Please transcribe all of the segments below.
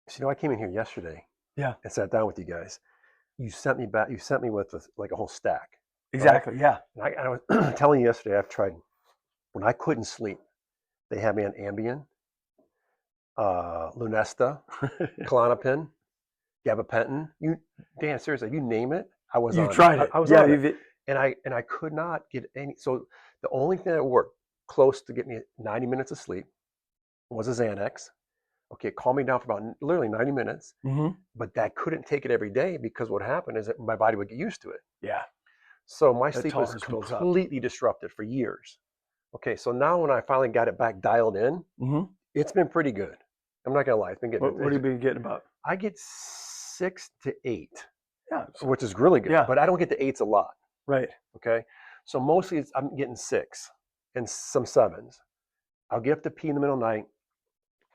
So, I came in here yesterday Yeah, and sat down with you guys. You sent me back. You sent me with like a whole stack, right? exactly. Yeah. And I was telling you yesterday. I've tried when I couldn't sleep. They had me on Ambien, Lunesta, Klonopin, gabapentin. Dan, seriously, you name it, I was You've on it. tried I, it. I was Yeah, on it, you've and I could not get any. So the only thing that worked close to getting me 90 minutes of sleep was a Xanax. Okay, it calmed me down for about literally 90 minutes, hmm but that couldn't take it every day because what happened is that my body would get used to it. Yeah, So my that sleep was tolerance builds up. completely disrupted for years. Okay, so now when I finally got it back dialed in, hmm it's been pretty good. I'm not gonna lie, it's been getting. What have you been getting about? I get 6 to 8, Yeah. which is really good, Yeah. but I don't get the eights a lot. Right. Okay, so mostly I'm getting 6 and some 7s. I'll get up to pee in the middle of the night,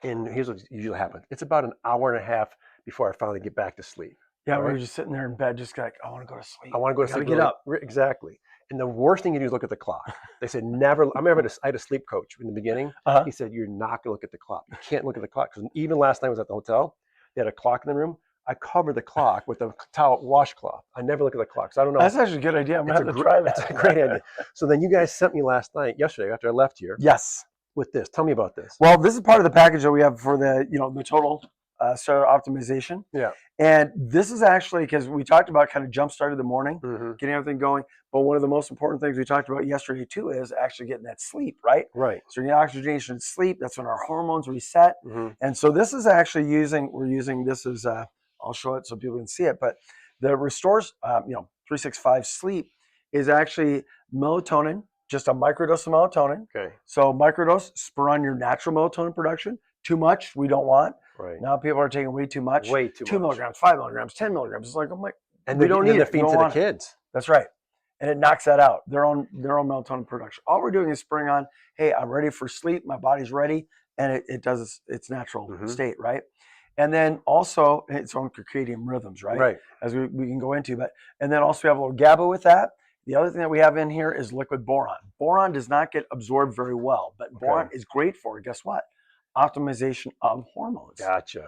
and here's what usually happens: it's about an hour and a half before I finally get back to sleep. Yeah, All we right, were just sitting there in bed, just like, I want to go to I sleep. want to go I to got to sleep get really up. exactly. And the worst thing you do is look at the clock. They said never. I had a sleep coach in the beginning. Uh-huh. He said you're not going to look at the clock. You can't look at the clock because even last night I was at the hotel. They had a clock in the room. I covered the clock with a towel washcloth. I never look at the clock. So I don't know. That's actually a good idea. I'm going to have to try that. It's a great idea. So then you guys sent me yesterday after I left here Yes. with this. Tell me about this. Well, this is part of the package that we have for the total cellular optimization. Yeah. And this is actually, because we talked about kind of jump started the morning, Mm-hmm. getting everything going. But one of the most important things we talked about yesterday too is actually getting that sleep, right? Right. So you get oxygenation and sleep. That's when our hormones reset. Mm-hmm. And so this is actually we're using this as, I'll show it so people can see it. But the Restores, 365 Sleep is actually melatonin, just a microdose of melatonin. Okay. So microdose, spur on your natural melatonin production. Too much, we don't want. Right. Now people are taking way too much. Way too 2 much. milligrams, 5 milligrams, 10 milligrams. It's like, I'm like, And we don't need they're it. feeding to the kids. That's right. And it knocks that out, their own melatonin production. All we're doing is spurring on, hey, I'm ready for sleep. My body's ready. And it does its natural state, right? And then also its own circadian rhythms, right? Right. As we can go into. And then also we have a little GABA with that. The other thing that we have in here is liquid boron. Boron does not get absorbed very well, but boron is great for, guess what? Optimization of hormones. Gotcha.